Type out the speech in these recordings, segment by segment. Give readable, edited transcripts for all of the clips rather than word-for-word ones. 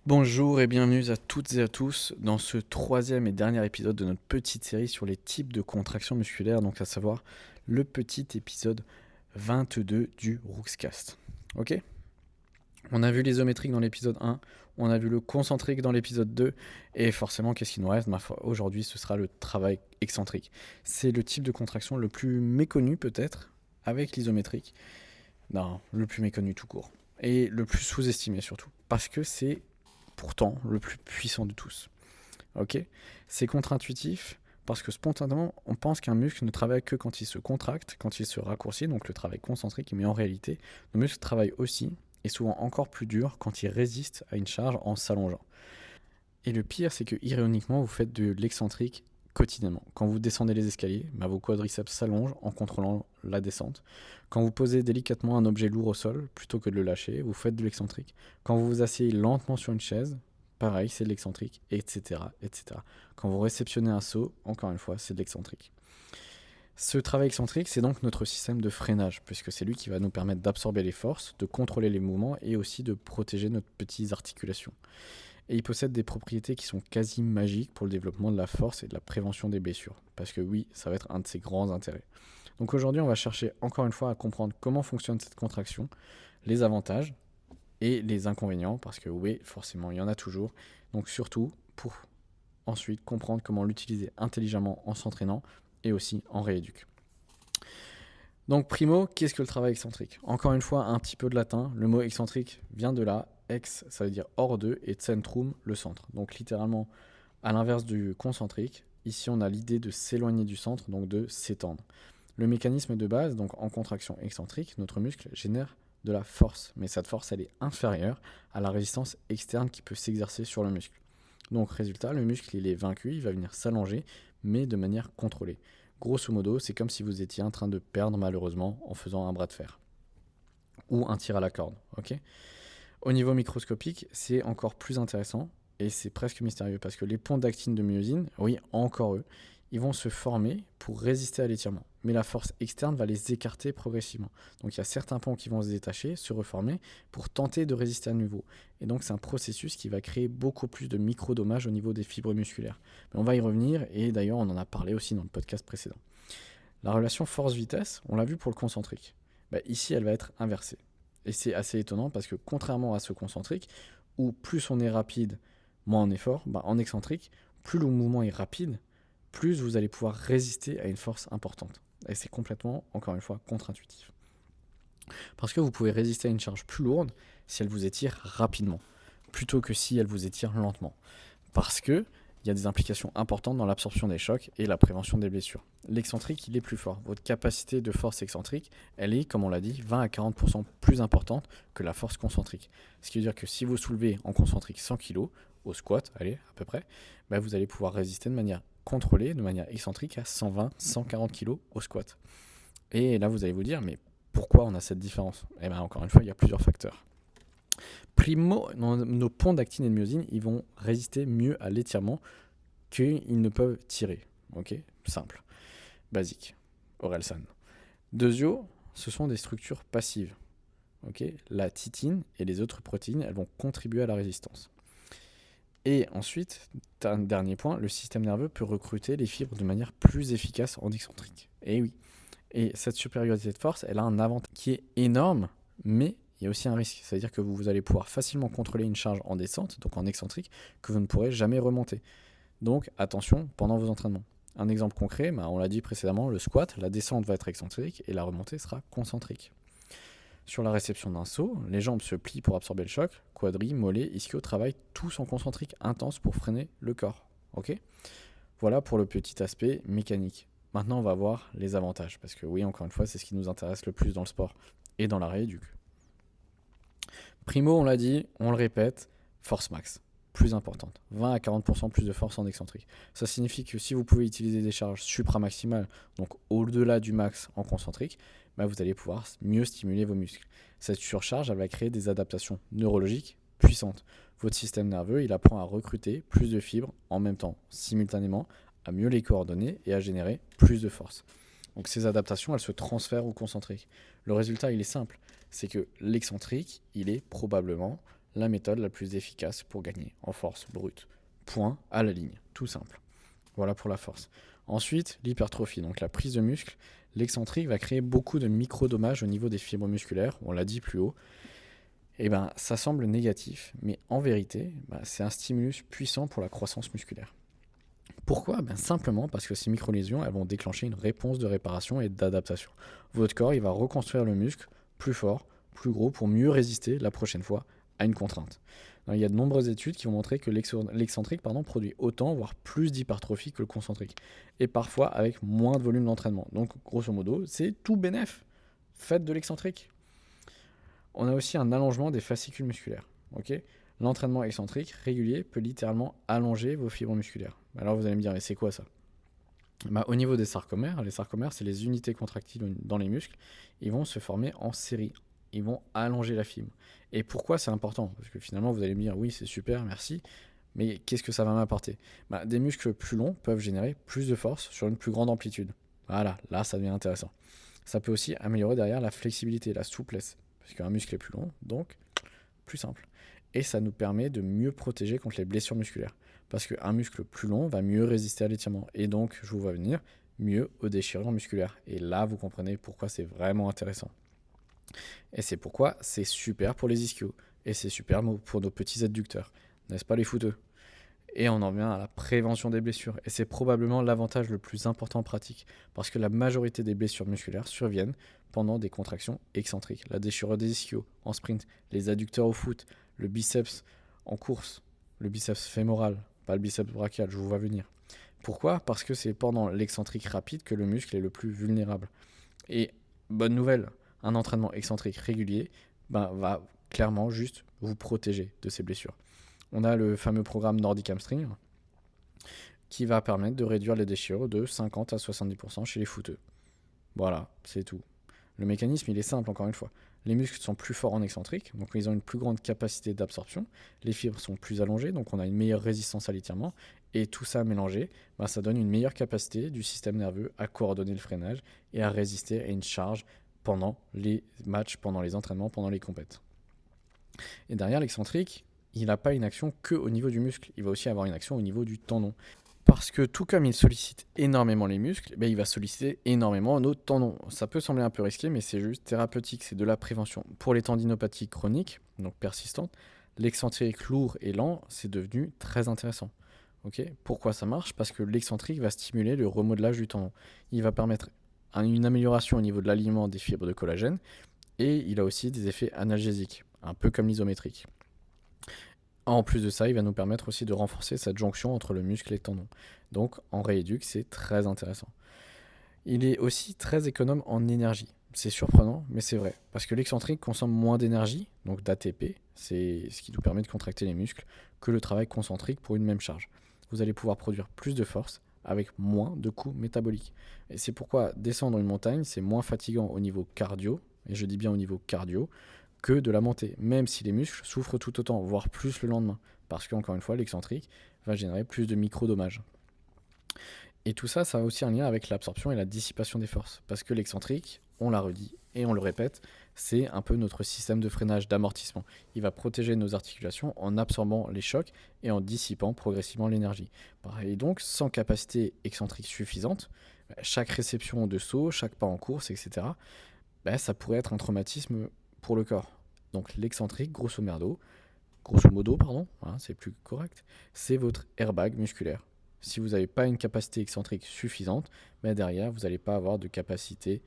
Bonjour et bienvenue à toutes et à tous dans ce troisième et dernier épisode de notre petite série sur les types de contractions musculaires, donc à savoir le petit épisode 22 du Rookscast. Ok. On a vu l'isométrique dans l'épisode 1, on a vu le concentrique dans l'épisode 2, et forcément, qu'est-ce qu'il nous reste? Aujourd'hui, ce sera le travail excentrique. C'est le type de contraction le plus méconnu peut-être, avec l'isométrique. Non, le plus méconnu tout court. Et le plus sous-estimé surtout, parce que c'est pourtant le plus puissant de tous. Ok. C'est contre-intuitif parce que spontanément, on pense qu'un muscle ne travaille que quand il se contracte, quand il se raccourcit, donc le travail concentrique, mais en réalité, nos muscles travaillent aussi, et souvent encore plus dur, quand ils résistent à une charge en s'allongeant. Et le pire, c'est que ironiquement, vous faites de l'excentrique quotidiennement. Quand vous descendez les escaliers, vos quadriceps s'allongent en contrôlant la descente. Quand vous posez délicatement un objet lourd au sol, plutôt que de le lâcher, vous faites de l'excentrique. Quand vous vous asseyez lentement sur une chaise, pareil, c'est de l'excentrique, etc., etc. Quand vous réceptionnez un saut, encore une fois, c'est de l'excentrique. Ce travail excentrique, c'est donc notre système de freinage, puisque c'est lui qui va nous permettre d'absorber les forces, de contrôler les mouvements et aussi de protéger nos petites articulations. Et il possède des propriétés qui sont quasi magiques pour le développement de la force et de la prévention des blessures. Parce que oui, ça va être un de ses grands intérêts. Donc aujourd'hui, on va chercher encore une fois à comprendre comment fonctionne cette contraction, les avantages et les inconvénients, parce que oui, forcément, il y en a toujours. Donc surtout pour ensuite comprendre comment l'utiliser intelligemment en s'entraînant et aussi en rééduque. Donc primo, qu'est-ce que le travail excentrique? Encore une fois, un petit peu de latin. Le mot excentrique vient de là. Ex, ça veut dire hors de, et centrum, le centre. Donc littéralement, à l'inverse du concentrique, ici on a l'idée de s'éloigner du centre, donc de s'étendre. Le mécanisme de base, donc en contraction excentrique, notre muscle génère de la force, mais cette force elle est inférieure à la résistance externe qui peut s'exercer sur le muscle. Donc résultat, le muscle il est vaincu, il va venir s'allonger, mais de manière contrôlée. Grosso modo, c'est comme si vous étiez en train de perdre malheureusement en faisant un bras de fer ou un tir à la corde. Ok. Au niveau microscopique, c'est encore plus intéressant et c'est presque mystérieux parce que les ponts d'actine de myosine, oui, encore eux, ils vont se former pour résister à l'étirement. Mais la force externe va les écarter progressivement. Donc il y a certains ponts qui vont se détacher, se reformer pour tenter de résister à nouveau. Et donc c'est un processus qui va créer beaucoup plus de micro-dommages au niveau des fibres musculaires. Mais on va y revenir et d'ailleurs on en a parlé aussi dans le podcast précédent. La relation force-vitesse, on l'a vu pour le concentrique. Ici elle va être inversée. Et c'est assez étonnant parce que contrairement à ce concentrique, où plus on est rapide, moins on est fort, en excentrique, plus le mouvement est rapide, plus vous allez pouvoir résister à une force importante. Et c'est complètement, encore une fois, contre-intuitif. Parce que vous pouvez résister à une charge plus lourde si elle vous étire rapidement, plutôt que si elle vous étire lentement. Parce que il y a des implications importantes dans l'absorption des chocs et la prévention des blessures. L'excentrique, il est plus fort. Votre capacité de force excentrique, elle est, comme on l'a dit, 20 à 40% plus importante que la force concentrique. Ce qui veut dire que si vous soulevez en concentrique 100 kg, au squat, allez, à peu près, vous allez pouvoir résister de manière contrôlée, de manière excentrique à 120, 140 kg au squat. Et là, vous allez vous dire, mais pourquoi on a cette différence? Encore une fois, il y a plusieurs facteurs. Primo, nos ponts d'actine et de myosine, ils vont résister mieux à l'étirement qu'ils ne peuvent tirer. Ok, simple, basique. Orelsan. Deuxio, ce sont des structures passives. Ok, la titine et les autres protéines, elles vont contribuer à la résistance. Et ensuite, un dernier point, le système nerveux peut recruter les fibres de manière plus efficace en excentrique. Et oui. Et cette supériorité de force, elle a un avantage qui est énorme, mais il y a aussi un risque. C'est-à-dire que vous allez pouvoir facilement contrôler une charge en descente, donc en excentrique, que vous ne pourrez jamais remonter. Donc attention pendant vos entraînements. Un exemple concret, on l'a dit précédemment, le squat, la descente va être excentrique et la remontée sera concentrique. Sur la réception d'un saut, les jambes se plient pour absorber le choc, quadri, mollet, ischio travaillent tous en concentrique intense pour freiner le corps. Ok ? Voilà pour le petit aspect mécanique. Maintenant, on va voir les avantages, parce que oui, encore une fois, c'est ce qui nous intéresse le plus dans le sport et dans la rééduque. Primo, on l'a dit, on le répète, force max, plus importante, 20 à 40% plus de force en excentrique. Ça signifie que si vous pouvez utiliser des charges supramaximales, donc au-delà du max en concentrique, vous allez pouvoir mieux stimuler vos muscles. Cette surcharge, elle va créer des adaptations neurologiques puissantes. Votre système nerveux, il apprend à recruter plus de fibres en même temps, simultanément, à mieux les coordonner et à générer plus de force. Donc ces adaptations, elles se transfèrent au concentrique. Le résultat, il est simple, c'est que l'excentrique, il est probablement la méthode la plus efficace pour gagner en force brute. Point à la ligne, tout simple. Voilà pour la force. Ensuite, l'hypertrophie, donc la prise de muscle. L'excentrique va créer beaucoup de micro-dommages au niveau des fibres musculaires, on l'a dit plus haut. Et ben, ça semble négatif, mais en vérité, c'est un stimulus puissant pour la croissance musculaire. Pourquoi ? Simplement parce que ces micro-lésions, elles vont déclencher une réponse de réparation et d'adaptation. Votre corps, il va reconstruire le muscle plus fort, plus gros, pour mieux résister la prochaine fois à une contrainte. Il y a de nombreuses études qui vont montrer que l'excentrique produit autant, voire plus d'hypertrophie que le concentrique. Et parfois avec moins de volume d'entraînement. Donc, grosso modo, c'est tout bénef. Faites de l'excentrique. On a aussi un allongement des fascicules musculaires. L'entraînement excentrique régulier peut littéralement allonger vos fibres musculaires. Alors vous allez me dire, mais c'est quoi ça ? Au niveau des sarcomères, les sarcomères, c'est les unités contractiles dans les muscles. Ils vont se former en série. Ils vont allonger la fibre. Et pourquoi c'est important ? Parce que finalement, vous allez me dire, oui, c'est super, merci. Mais qu'est-ce que ça va m'apporter ? Des muscles plus longs peuvent générer plus de force sur une plus grande amplitude. Voilà, là, ça devient intéressant. Ça peut aussi améliorer derrière la flexibilité, la souplesse. Parce qu'un muscle est plus long, donc plus simple. Et ça nous permet de mieux protéger contre les blessures musculaires. Parce qu'un muscle plus long va mieux résister à l'étirement. Et donc, je vous vois venir, mieux aux déchirures musculaires. Et là, vous comprenez pourquoi c'est vraiment intéressant. Et c'est pourquoi c'est super pour les ischios. Et c'est super pour nos petits adducteurs. N'est-ce pas les footeux ? Et on en vient à la prévention des blessures. Et c'est probablement l'avantage le plus important en pratique. Parce que la majorité des blessures musculaires surviennent pendant des contractions excentriques. La déchirure des ischios en sprint, les adducteurs au foot, le biceps en course, le biceps fémoral, pas le biceps brachial, je vous vois venir. Pourquoi ? Parce que c'est pendant l'excentrique rapide que le muscle est le plus vulnérable. Et bonne nouvelle, un entraînement excentrique régulier va clairement juste vous protéger de ces blessures. On a le fameux programme Nordic Hamstring qui va permettre de réduire les déchirures de 50 à 70% chez les footeux. Voilà, c'est tout. Le mécanisme, il est simple encore une fois. Les muscles sont plus forts en excentrique, donc ils ont une plus grande capacité d'absorption. Les fibres sont plus allongées, donc on a une meilleure résistance à l'étirement. Et tout ça mélangé, ça donne une meilleure capacité du système nerveux à coordonner le freinage et à résister à une charge pendant les matchs, pendant les entraînements, pendant les compètes. Et derrière l'excentrique, il n'a pas une action que au niveau du muscle, il va aussi avoir une action au niveau du tendon. Parce que tout comme il sollicite énormément les muscles, il va solliciter énormément nos tendons. Ça peut sembler un peu risqué, mais c'est juste thérapeutique, c'est de la prévention. Pour les tendinopathies chroniques, donc persistantes, l'excentrique lourd et lent, c'est devenu très intéressant. Pourquoi ça marche ? Parce que l'excentrique va stimuler le remodelage du tendon. Il va permettre une amélioration au niveau de l'alignement des fibres de collagène, et il a aussi des effets analgésiques, un peu comme l'isométrique. En plus de ça, il va nous permettre aussi de renforcer cette jonction entre le muscle et le tendon. Donc en rééduque, c'est très intéressant. Il est aussi très économe en énergie. C'est surprenant, mais c'est vrai. Parce que l'excentrique consomme moins d'énergie, donc d'ATP, c'est ce qui nous permet de contracter les muscles, que le travail concentrique pour une même charge. Vous allez pouvoir produire plus de force avec moins de coûts métaboliques. Et c'est pourquoi descendre une montagne, c'est moins fatigant au niveau cardio, et je dis bien au niveau cardio, que de la montée, même si les muscles souffrent tout autant, voire plus le lendemain, parce qu'encore une fois, l'excentrique va générer plus de micro-dommages. Et tout ça, ça a aussi un lien avec l'absorption et la dissipation des forces, parce que l'excentrique, on l'a redit et on le répète, c'est un peu notre système de freinage, d'amortissement. Il va protéger nos articulations en absorbant les chocs et en dissipant progressivement l'énergie. Et donc, sans capacité excentrique suffisante, chaque réception de saut, chaque pas en course, etc., ça pourrait être un traumatisme pour le corps. Donc l'excentrique, grosso modo, c'est plus correct, c'est votre airbag musculaire. Si vous n'avez pas une capacité excentrique suffisante, derrière, vous n'allez pas avoir de capacité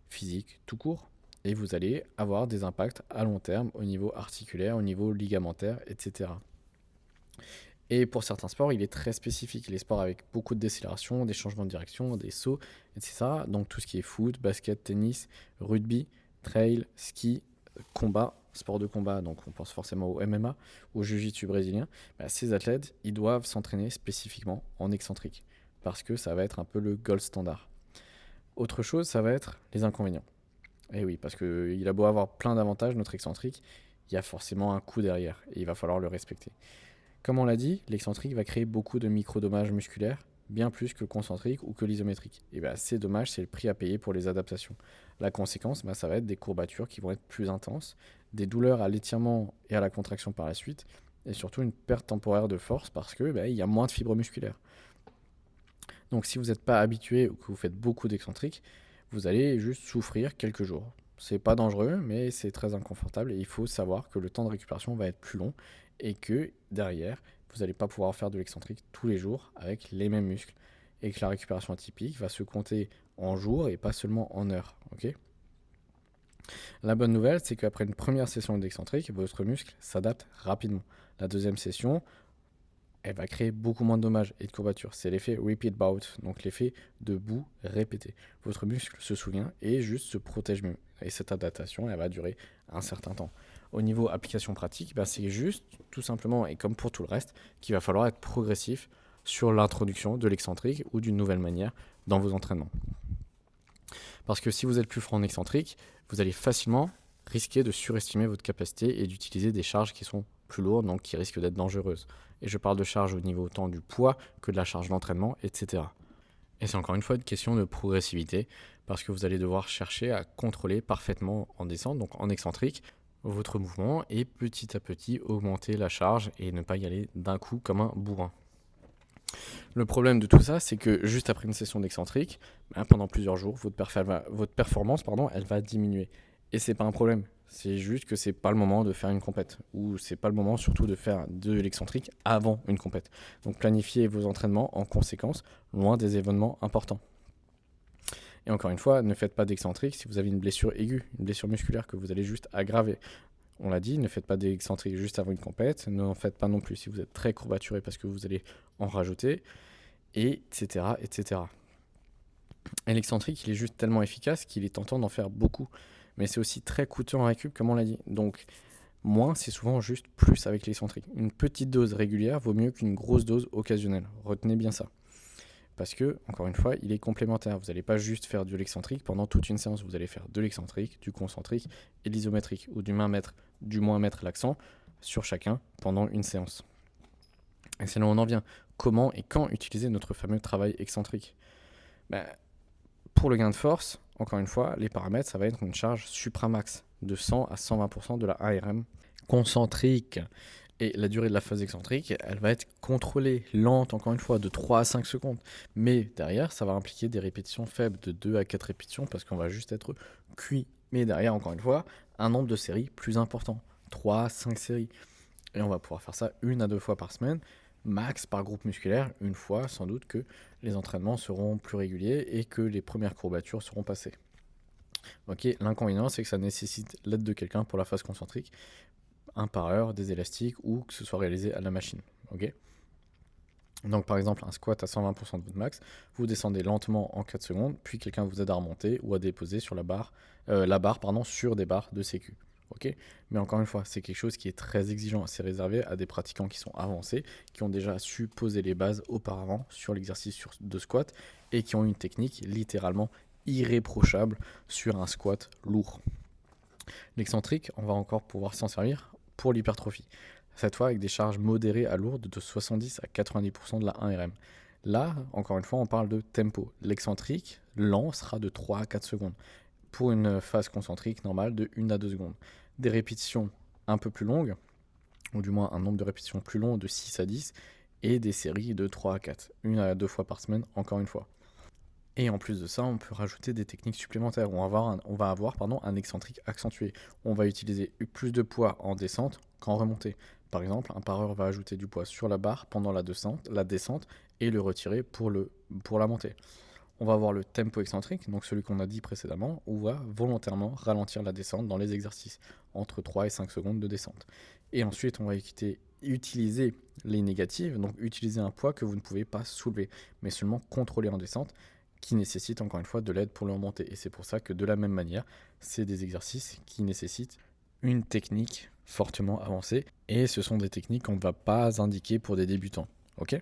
physique tout court. Et vous allez avoir des impacts à long terme au niveau articulaire, au niveau ligamentaire, etc. Et pour certains sports, il est très spécifique. Les sports avec beaucoup de décélération, des changements de direction, des sauts, etc. Donc tout ce qui est foot, basket, tennis, rugby, trail, ski, combat, sport de combat, donc on pense forcément au MMA, au jiu-jitsu brésilien, ces athlètes, ils doivent s'entraîner spécifiquement en excentrique, parce que ça va être un peu le gold standard. Autre chose, ça va être les inconvénients. Et oui, parce qu'il a beau avoir plein d'avantages, notre excentrique, il y a forcément un coût derrière, et il va falloir le respecter. Comme on l'a dit, l'excentrique va créer beaucoup de micro-dommages musculaires, bien plus que le concentrique ou que l'isométrique. Et bien c'est dommage, c'est le prix à payer pour les adaptations. La conséquence, ça va être des courbatures qui vont être plus intenses, des douleurs à l'étirement et à la contraction par la suite, et surtout une perte temporaire de force parce que il y a moins de fibres musculaires. Donc si vous n'êtes pas habitué ou que vous faites beaucoup d'excentriques, vous allez juste souffrir quelques jours. C'est pas dangereux, mais c'est très inconfortable et il faut savoir que le temps de récupération va être plus long et que derrière, vous n'allez pas pouvoir faire de l'excentrique tous les jours avec les mêmes muscles et que la récupération atypique va se compter en jours et pas seulement en heures. Ok. La bonne nouvelle, c'est qu'après une première session d'excentrique, votre muscle s'adapte rapidement. La deuxième session, elle va créer beaucoup moins de dommages et de courbatures. C'est l'effet repeat bout, donc l'effet de bout répété. Votre muscle se souvient et juste se protège mieux. Et cette adaptation, elle va durer un certain temps. Au niveau application pratique, c'est juste, tout simplement, et comme pour tout le reste, qu'il va falloir être progressif sur l'introduction de l'excentrique ou d'une nouvelle manière dans vos entraînements. Parce que si vous êtes plus franc en excentrique, vous allez facilement risquer de surestimer votre capacité et d'utiliser des charges qui sont plus lourdes, donc qui risquent d'être dangereuses. Et je parle de charge au niveau autant du poids que de la charge d'entraînement, etc. Et c'est encore une fois une question de progressivité, parce que vous allez devoir chercher à contrôler parfaitement en descente, donc en excentrique, votre mouvement, et petit à petit augmenter la charge et ne pas y aller d'un coup comme un bourrin. Le problème de tout ça, c'est que juste après une session d'excentrique, pendant plusieurs jours, votre performance, elle va diminuer. Et c'est pas un problème. C'est juste que c'est pas le moment de faire une compète. Ou c'est pas le moment surtout de faire de l'excentrique avant une compète. Donc planifiez vos entraînements en conséquence, loin des événements importants. Et encore une fois, ne faites pas d'excentrique si vous avez une blessure aiguë, une blessure musculaire que vous allez juste aggraver. On l'a dit, ne faites pas d'excentrique juste avant une compète. Ne faites pas non plus si vous êtes très courbaturé parce que vous allez en rajouter, etc. etc. Et l'excentrique, il est juste tellement efficace qu'il est tentant d'en faire beaucoup. Mais c'est aussi très coûteux en récup, comme on l'a dit. Donc, moins, c'est souvent juste plus avec l'excentrique. Une petite dose régulière vaut mieux qu'une grosse dose occasionnelle. Retenez bien ça. Parce que, encore une fois, il est complémentaire. Vous n'allez pas juste faire de l'excentrique pendant toute une séance. Vous allez faire de l'excentrique, du concentrique et de l'isométrique. Ou du moins mettre l'accent sur chacun pendant une séance. Et c'est là où on en vient. Comment et quand utiliser notre fameux travail excentrique ? Pour le gain de force, encore une fois, les paramètres, ça va être une charge supramax de 100 à 120% de la ARM concentrique. Et la durée de la phase excentrique, elle va être contrôlée, lente, encore une fois, de 3 à 5 secondes. Mais derrière, ça va impliquer des répétitions faibles de 2 à 4 répétitions parce qu'on va juste être cuit. Mais derrière, encore une fois, un nombre de séries plus important, 3 à 5 séries. Et on va pouvoir faire ça 1 à 2 fois par semaine, max par groupe musculaire, une fois sans doute que les entraînements seront plus réguliers et que les premières courbatures seront passées. Ok, l'inconvénient, c'est que ça nécessite l'aide de quelqu'un pour la phase concentrique, un par heure, des élastiques ou que ce soit réalisé à la machine. Ok. Donc par exemple un squat à 120% de votre max, vous descendez lentement en 4 secondes, puis quelqu'un vous aide à remonter ou à déposer sur la barre sur des barres de sécu. Okay, mais encore une fois, c'est quelque chose qui est très exigeant. C'est réservé à des pratiquants qui sont avancés, qui ont déjà su poser les bases auparavant sur l'exercice de squat et qui ont une technique littéralement irréprochable sur un squat lourd. L'excentrique, on va encore pouvoir s'en servir pour l'hypertrophie. Cette fois avec des charges modérées à lourdes de 70 à 90% de la 1RM. Là, encore une fois, on parle de tempo. L'excentrique, lent, sera de 3 à 4 secondes. Pour une phase concentrique normale de 1 à 2 secondes. Des répétitions un peu plus longues, ou du moins un nombre de répétitions plus long de 6 à 10, et des séries de 3 à 4, 1 à 2 fois par semaine, encore une fois. Et en plus de ça, on peut rajouter des techniques supplémentaires. On va avoir un excentrique accentué. On va utiliser plus de poids en descente qu'en remontée. Par exemple, un pareur va ajouter du poids sur la barre pendant la descente et le retirer pour la montée. On va avoir le tempo excentrique, donc celui qu'on a dit précédemment, où on va volontairement ralentir la descente dans les exercices, entre 3 et 5 secondes de descente. Et ensuite, on va utiliser les négatives, donc utiliser un poids que vous ne pouvez pas soulever, mais seulement contrôler en descente, qui nécessite encore une fois de l'aide pour le remonter. Et c'est pour ça que de la même manière, c'est des exercices qui nécessitent une technique fortement avancée, et ce sont des techniques qu'on ne va pas indiquer pour des débutants. Ok ?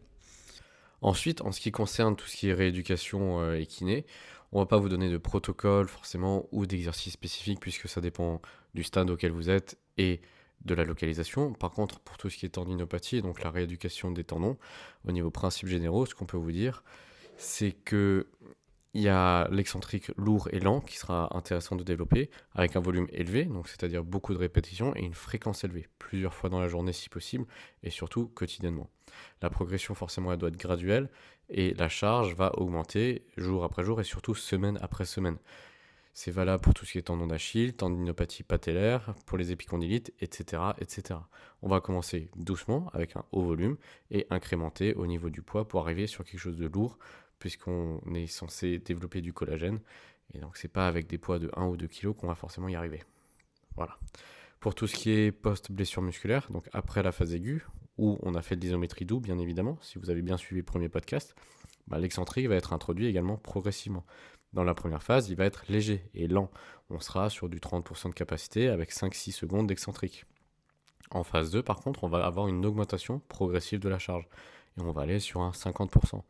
Ensuite, en ce qui concerne tout ce qui est rééducation et kiné, on ne va pas vous donner de protocole forcément ou d'exercice spécifique puisque ça dépend du stade auquel vous êtes et de la localisation. Par contre, pour tout ce qui est tendinopathie, donc la rééducation des tendons, au niveau principes généraux, ce qu'on peut vous dire, c'est que il y a l'excentrique lourd et lent qui sera intéressant de développer avec un volume élevé, donc c'est-à-dire beaucoup de répétitions et une fréquence élevée, plusieurs fois dans la journée si possible et surtout quotidiennement. La progression forcément elle doit être graduelle et la charge va augmenter jour après jour et surtout semaine après semaine. C'est valable pour tout ce qui est tendon d'Achille, tendinopathie patellaire, pour les épicondylites, etc., etc. On va commencer doucement avec un haut volume et incrémenter au niveau du poids pour arriver sur quelque chose de lourd puisqu'on est censé développer du collagène. Et donc c'est pas avec des poids de 1 ou 2 kg qu'on va forcément y arriver. Voilà. Pour tout ce qui est post-blessure musculaire, donc après la phase aiguë, où on a fait de l'isométrie doux, bien évidemment, si vous avez bien suivi le premier podcast, l'excentrique va être introduit également progressivement. Dans la première phase, il va être léger et lent. On sera sur du 30% de capacité avec 5-6 secondes d'excentrique. En phase 2, par contre, on va avoir une augmentation progressive de la charge. Et on va aller sur un 50%.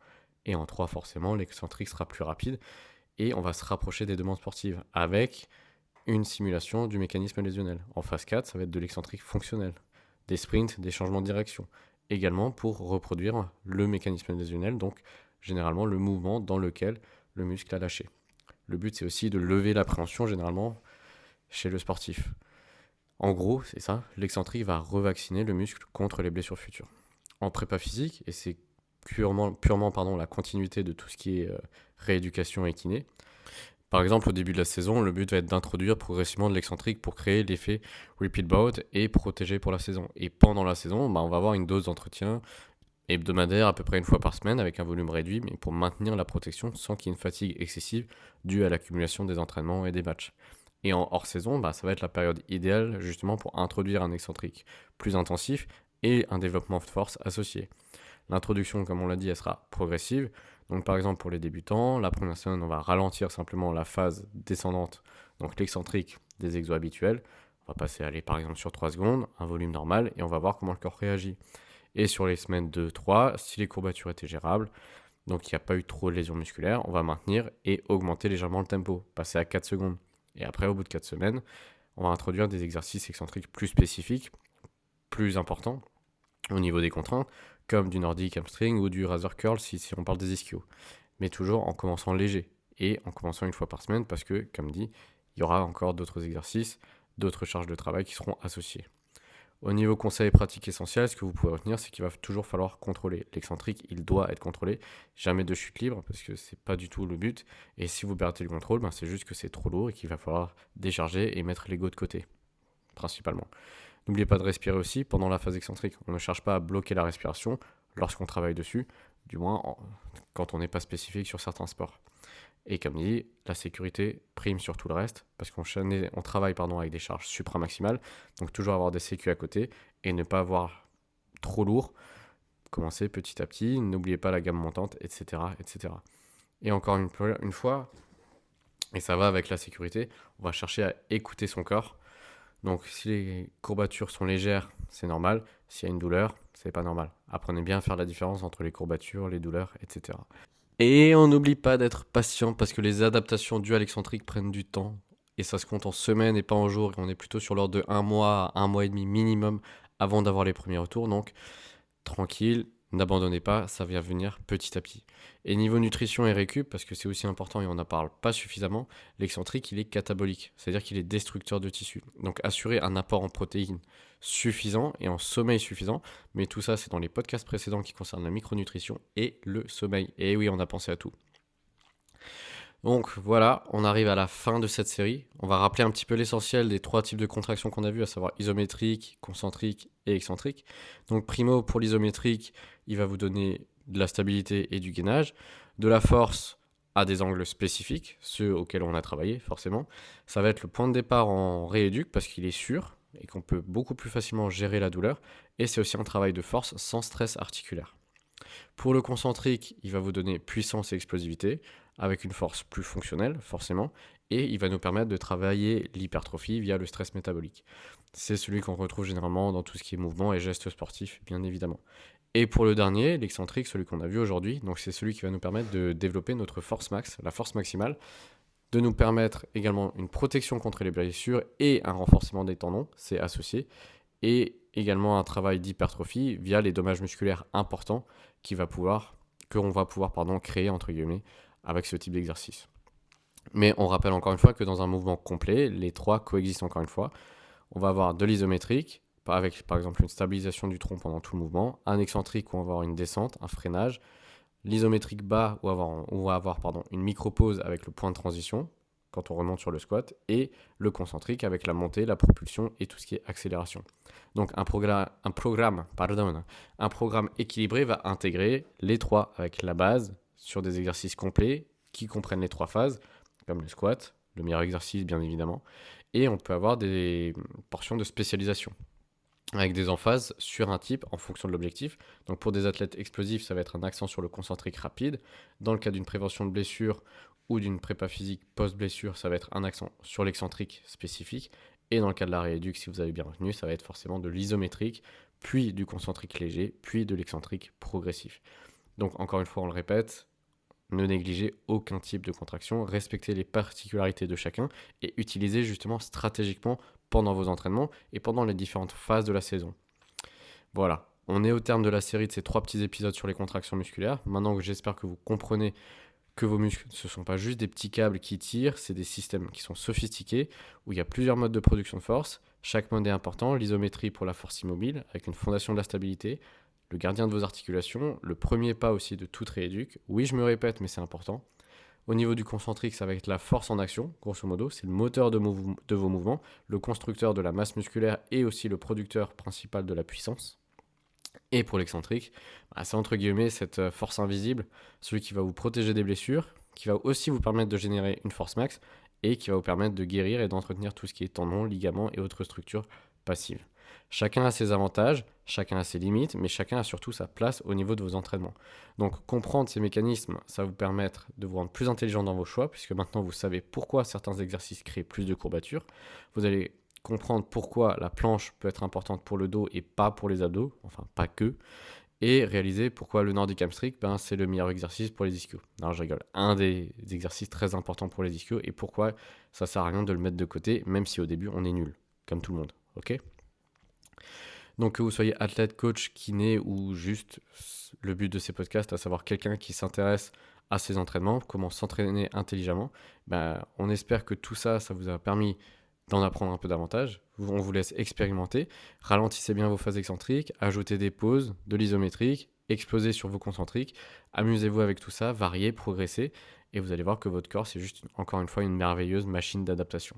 Et en 3, forcément, l'excentrique sera plus rapide. Et on va se rapprocher des demandes sportives avec une simulation du mécanisme lésionnel. En phase 4, ça va être de l'excentrique fonctionnel. Des sprints, des changements de direction. Également pour reproduire le mécanisme lésionnel, donc généralement le mouvement dans lequel le muscle a lâché. Le but, c'est aussi de lever l'appréhension généralement chez le sportif. En gros, c'est ça, l'excentrique va revacciner le muscle contre les blessures futures. En prépa physique, et c'est purement la continuité de tout ce qui est rééducation et kiné, par exemple, au début de la saison, le but va être d'introduire progressivement de l'excentrique pour créer l'effet repeat bout et protéger pour la saison. Et pendant la saison, on va avoir une dose d'entretien hebdomadaire à peu près une fois par semaine avec un volume réduit, mais pour maintenir la protection sans qu'il y ait une fatigue excessive due à l'accumulation des entraînements et des matchs. Et en hors saison, ça va être la période idéale justement pour introduire un excentrique plus intensif et un développement de force associé. L'introduction, comme on l'a dit, elle sera progressive. Donc par exemple pour les débutants, la première semaine, on va ralentir simplement la phase descendante, donc l'excentrique des exos habituels. On va passer par exemple sur 3 secondes, un volume normal, et on va voir comment le corps réagit. Et sur les semaines 2-3, si les courbatures étaient gérables, donc il n'y a pas eu trop de lésions musculaires, on va maintenir et augmenter légèrement le tempo, passer à 4 secondes. Et après, au bout de 4 semaines, on va introduire des exercices excentriques plus spécifiques, plus importants au niveau des contraintes, comme du Nordic hamstring ou du Razor Curl si on parle des ischios. Mais toujours en commençant léger et en commençant une fois par semaine parce que, comme dit, il y aura encore d'autres exercices, d'autres charges de travail qui seront associées. Au niveau conseil et pratique essentiel, ce que vous pouvez retenir, c'est qu'il va toujours falloir contrôler. L'excentrique, il doit être contrôlé. Jamais de chute libre, parce que c'est pas du tout le but. Et si vous perdez le contrôle, c'est juste que c'est trop lourd et qu'il va falloir décharger et mettre l'ego de côté, principalement. N'oubliez pas de respirer aussi pendant la phase excentrique. On ne cherche pas à bloquer la respiration lorsqu'on travaille dessus, du moins quand on n'est pas spécifique sur certains sports. Et comme dit, la sécurité prime sur tout le reste, parce qu'on travaille avec des charges supramaximales, donc toujours avoir des sécu à côté, et ne pas avoir trop lourd, commencer petit à petit, n'oubliez pas la gamme montante, etc. etc. Et encore une fois, et ça va avec la sécurité, on va chercher à écouter son corps. Donc si les courbatures sont légères, c'est normal, s'il y a une douleur, c'est pas normal. Apprenez bien à faire la différence entre les courbatures, les douleurs, etc. Et on n'oublie pas d'être patient parce que les adaptations dues à l'excentrique prennent du temps. Et ça se compte en semaines et pas en jours. Et on est plutôt sur l'ordre de 1 mois à 1 mois et demi minimum avant d'avoir les premiers retours. Donc tranquille, n'abandonnez pas, ça va venir petit à petit. Et niveau nutrition et récup, parce que c'est aussi important et on n'en parle pas suffisamment, l'excentrique il est catabolique, c'est-à-dire qu'il est destructeur de tissus. Donc assurez un apport en protéines suffisant et en sommeil suffisant, mais tout ça c'est dans les podcasts précédents qui concernent la micronutrition et le sommeil. Et oui, on a pensé à tout. Donc voilà, on arrive à la fin de cette série. On va rappeler un petit peu l'essentiel des 3 types de contractions qu'on a vus, à savoir isométrique, concentrique et excentrique. Donc primo, pour l'isométrique, il va vous donner de la stabilité et du gainage, de la force à des angles spécifiques, ceux auxquels on a travaillé forcément. Ça va être le point de départ en rééduc parce qu'il est sûr et qu'on peut beaucoup plus facilement gérer la douleur. Et c'est aussi un travail de force sans stress articulaire. Pour le concentrique, il va vous donner puissance et explosivité, avec une force plus fonctionnelle, forcément, et il va nous permettre de travailler l'hypertrophie via le stress métabolique. C'est celui qu'on retrouve généralement dans tout ce qui est mouvement et gestes sportifs, bien évidemment. Et pour le dernier, l'excentrique, celui qu'on a vu aujourd'hui, donc c'est celui qui va nous permettre de développer notre force max, la force maximale, de nous permettre également une protection contre les blessures et un renforcement des tendons, c'est associé, et également un travail d'hypertrophie via les dommages musculaires importants qu'on va pouvoir créer entre guillemets avec ce type d'exercice. Mais on rappelle encore une fois que dans un mouvement complet, les trois coexistent encore une fois. On va avoir de l'isométrique, avec par exemple une stabilisation du tronc pendant tout le mouvement, un excentrique où on va avoir une descente, un freinage, l'isométrique bas où on va avoir une micro-pause avec le point de transition quand on remonte sur le squat, et le concentrique avec la montée, la propulsion et tout ce qui est accélération. Donc un programme équilibré va intégrer les trois avec la base sur des exercices complets qui comprennent les trois phases, comme le squat, le meilleur exercice bien évidemment, et on peut avoir des portions de spécialisation avec des emphases sur un type en fonction de l'objectif. Donc pour des athlètes explosifs, ça va être un accent sur le concentrique rapide. Dans le cas d'une prévention de blessure ou d'une prépa physique post-blessure, ça va être un accent sur l'excentrique spécifique. Et dans le cas de la rééduque, si vous avez bien retenu, ça va être forcément de l'isométrique, puis du concentrique léger, puis de l'excentrique progressif. Donc encore une fois, on le répète, ne négligez aucun type de contraction, respectez les particularités de chacun et utilisez justement stratégiquement pendant vos entraînements et pendant les différentes phases de la saison. Voilà, on est au terme de la série de ces 3 petits épisodes sur les contractions musculaires. Maintenant que j'espère que vous comprenez que vos muscles, ce ne sont pas juste des petits câbles qui tirent, c'est des systèmes qui sont sophistiqués, où il y a plusieurs modes de production de force. Chaque mode est important, l'isométrie pour la force immobile, avec une fondation de la stabilité, le gardien de vos articulations, le premier pas aussi de toute rééduque. Oui, je me répète, mais c'est important. Au niveau du concentrique, ça va être la force en action, grosso modo. C'est le moteur de vos mouvements, le constructeur de la masse musculaire et aussi le producteur principal de la puissance. Et pour l'excentrique, c'est entre guillemets cette force invisible, celui qui va vous protéger des blessures, qui va aussi vous permettre de générer une force max et qui va vous permettre de guérir et d'entretenir tout ce qui est tendons, ligaments et autres structures passives. Chacun a ses avantages, chacun a ses limites, mais chacun a surtout sa place au niveau de vos entraînements. Donc comprendre ces mécanismes, ça va vous permettre de vous rendre plus intelligent dans vos choix, puisque maintenant vous savez pourquoi certains exercices créent plus de courbatures. Vous allez comprendre pourquoi la planche peut être importante pour le dos et pas pour les abdos, enfin pas que, et réaliser pourquoi le Nordic Hamstring, c'est le meilleur exercice pour les ischios. Non, je rigole, un des exercices très importants pour les ischios, et pourquoi ça sert à rien de le mettre de côté, même si au début on est nul, comme tout le monde, ok ? Donc que vous soyez athlète, coach, kiné ou juste le but de ces podcasts, à savoir quelqu'un qui s'intéresse à ses entraînements, comment s'entraîner intelligemment, on espère que tout ça, ça vous a permis d'en apprendre un peu davantage. On vous laisse expérimenter, ralentissez bien vos phases excentriques, ajoutez des pauses, de l'isométrique, explosez sur vos concentriques, amusez-vous avec tout ça, variez, progressez, et vous allez voir que votre corps, c'est juste encore une fois une merveilleuse machine d'adaptation.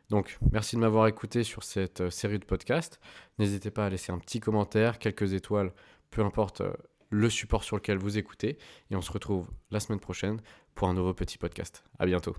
Donc, merci de m'avoir écouté sur cette série de podcasts. N'hésitez pas à laisser un petit commentaire, quelques étoiles, peu importe le support sur lequel vous écoutez. Et on se retrouve la semaine prochaine pour un nouveau petit podcast. À bientôt.